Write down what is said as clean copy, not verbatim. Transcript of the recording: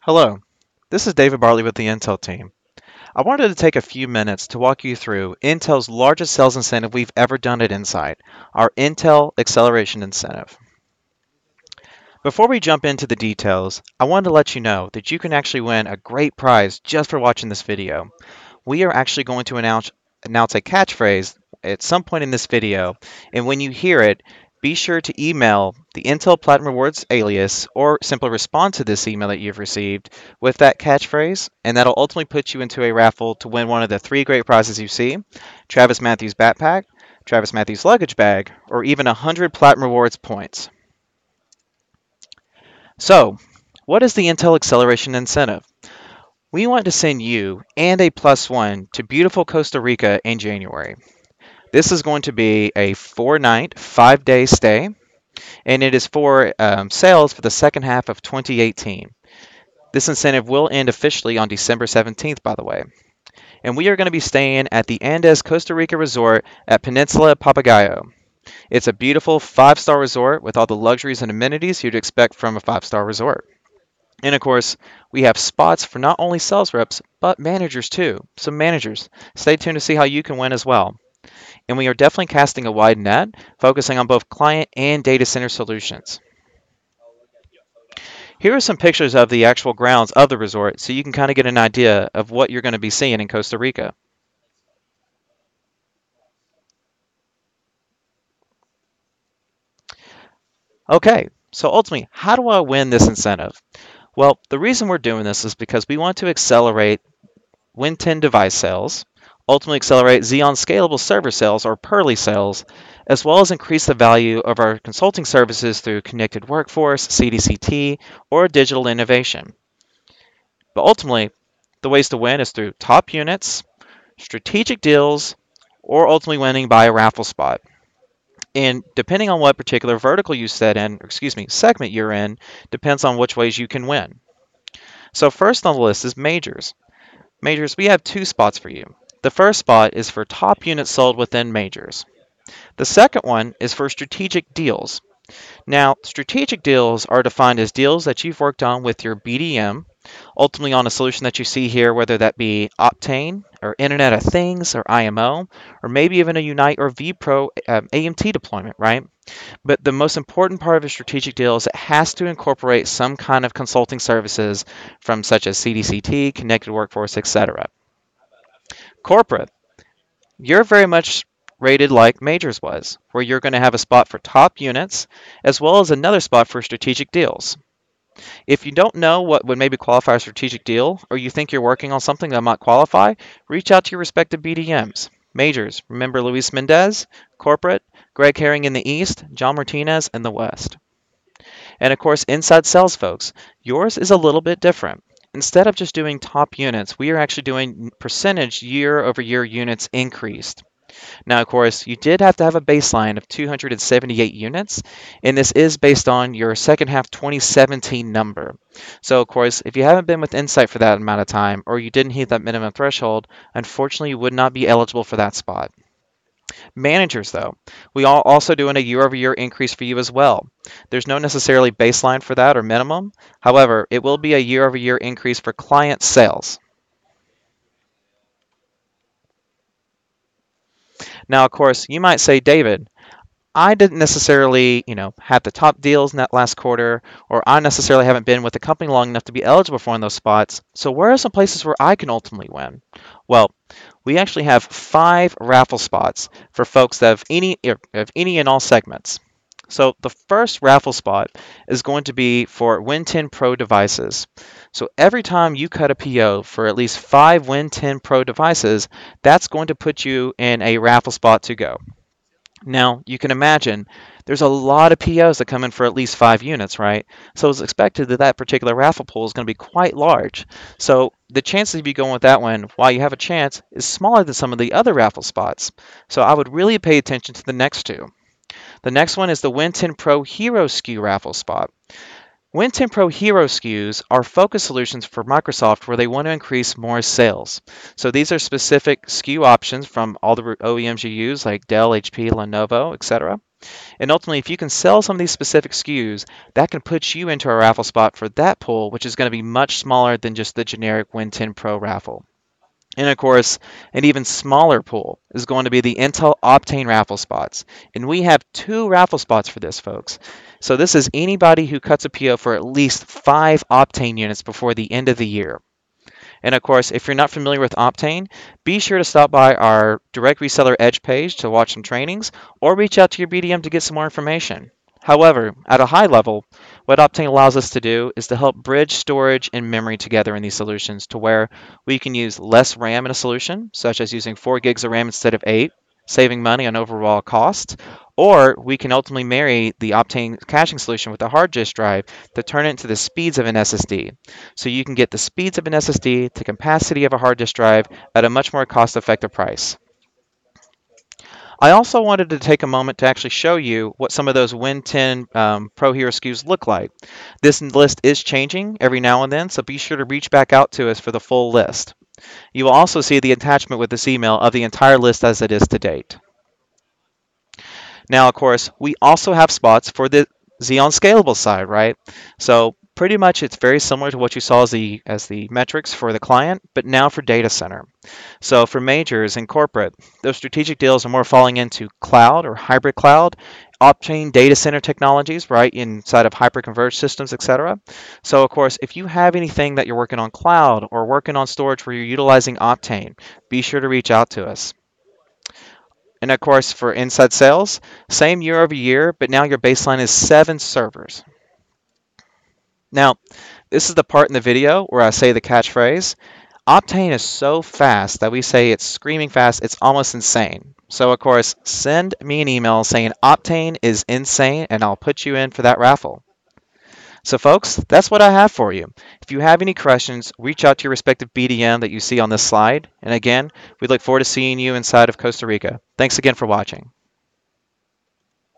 Hello, this is David Bartley with the Intel team. I wanted to take a few minutes to walk you through Intel's largest sales incentive we've ever done at Insight, our Intel Acceleration Incentive. Before we jump into the details, I wanted to let you know that you can actually win a great prize just for watching this video. We are actually going to announce a catchphrase at some point in this video, and when you hear it, be sure to email the Intel Platinum Rewards alias or simply respond to this email that you've received with that catchphrase, and that'll ultimately put you into a raffle to win one of the three great prizes you see: Travis Matthews backpack, Travis Matthews luggage bag, or even 100 Platinum Rewards points. So, what is the Intel Acceleration Incentive? We want to send you and a plus one to beautiful Costa Rica in January. This is going to be a 4-night, 5-day stay, and it is for sales for the second half of 2018. This incentive will end officially on December 17th, by the way. And we are going to be staying at the Andes Costa Rica Resort at Peninsula Papagayo. It's a beautiful 5-star resort with all the luxuries and amenities you'd expect from a 5-star resort. And of course, we have spots for not only sales reps, but managers too. So managers, stay tuned to see how you can win as well. And we are definitely casting a wide net, focusing on both client and data center solutions. Here are some pictures of the actual grounds of the resort so you can kind of get an idea of what you're going to be seeing in Costa Rica. Okay, so ultimately, how do I win this incentive? Well, the reason we're doing this is because we want to accelerate Win 10 device sales, ultimately accelerate Xeon Scalable Server sales or Pearly sales, as well as increase the value of our consulting services through connected workforce, CDCT, or digital innovation. But ultimately, the ways to win is through top units, strategic deals, or ultimately winning by a raffle spot. And depending on what particular vertical you segment you're in, depends on which ways you can win. So first on the list is majors. Majors, we have two spots for you. The first spot is for top units sold within majors. The second one is for strategic deals. Now, strategic deals are defined as deals that you've worked on with your BDM, ultimately on a solution that you see here, whether that be Optane or Internet of Things or IMO, or maybe even a Unite or vPro AMT deployment, right? But the most important part of a strategic deal is it has to incorporate some kind of consulting services from such as CDCT, connected workforce, etc. Corporate, you're very much rated like Majors was, where you're going to have a spot for top units as well as another spot for strategic deals. If you don't know what would maybe qualify a strategic deal, or you think you're working on something that might qualify, reach out to your respective BDMs. Majors, remember Luis Mendez, Corporate, Greg Herring in the East, John Martinez in the West. And of course, inside sales folks, yours is a little bit different. Instead of just doing top units, we are actually doing percentage year-over-year units increased. Now, of course, you did have to have a baseline of 278 units, and this is based on your second half 2017 number. So, of course, if you haven't been with Insight for that amount of time, or you didn't hit that minimum threshold, unfortunately, you would not be eligible for that spot. Managers, though, we are also doing a year-over-year increase for you as well. There's no necessarily baseline for that or minimum. However, it will be a year-over-year increase for client sales. Now, of course, you might say, David, I didn't necessarily, have the top deals in that last quarter, or I necessarily haven't been with the company long enough to be eligible for one of those spots. So where are some places where I can ultimately win? Well, we actually have 5 raffle spots for folks that have any and all segments. So the first raffle spot is going to be for Win 10 Pro devices. So every time you cut a PO for at least 5 Win 10 Pro devices, that's going to put you in a raffle spot to go. Now, you can imagine there's a lot of POs that come in for at least 5 units, right? So it's expected that that particular raffle pool is going to be quite large. So the chances of you going with that one, while you have a chance, is smaller than some of the other raffle spots. So I would really pay attention to the next two. The next one is the Win 10 Pro Hero SKU raffle spot. Win 10 Pro Hero SKUs are focus solutions for Microsoft where they want to increase more sales. So these are specific SKU options from all the OEMs you use like Dell, HP, Lenovo, etc. And ultimately, if you can sell some of these specific SKUs, that can put you into a raffle spot for that pool, which is going to be much smaller than just the generic Win 10 Pro raffle. And of course, an even smaller pool is going to be the Intel Optane raffle spots. And we have two raffle spots for this, folks. So this is anybody who cuts a PO for at least 5 Optane units before the end of the year. And of course, if you're not familiar with Optane, be sure to stop by our direct reseller Edge page to watch some trainings or reach out to your BDM to get some more information. However, at a high level, what Optane allows us to do is to help bridge storage and memory together in these solutions to where we can use less RAM in a solution, such as using 4 gigs of RAM instead of 8, saving money on overall cost, or we can ultimately marry the Optane caching solution with a hard disk drive to turn it into the speeds of an SSD. So you can get the speeds of an SSD to capacity of a hard disk drive at a much more cost-effective price. I also wanted to take a moment to actually show you what some of those Win 10 Pro Hero SKUs look like. This list is changing every now and then, so be sure to reach back out to us for the full list. You will also see the attachment with this email of the entire list as it is to date. Now, of course, we also have spots for the Xeon Scalable side, right? So pretty much it's very similar to what you saw as the metrics for the client, but now for data center. So for majors and corporate, those strategic deals are more falling into cloud or hybrid cloud, Optane data center technologies, right, inside of hyperconverged systems, etc. So of course, if you have anything that you're working on cloud or working on storage where you're utilizing Optane, be sure to reach out to us. And of course, for inside sales, same year over year, but now your baseline is 7 servers. Now, this is the part in the video where I say the catchphrase. Optane is so fast that we say it's screaming fast, it's almost insane. So of course, send me an email saying Optane is insane and I'll put you in for that raffle. So folks, that's what I have for you. If you have any questions, reach out to your respective BDM that you see on this slide. And again, we look forward to seeing you inside of Costa Rica. Thanks again for watching.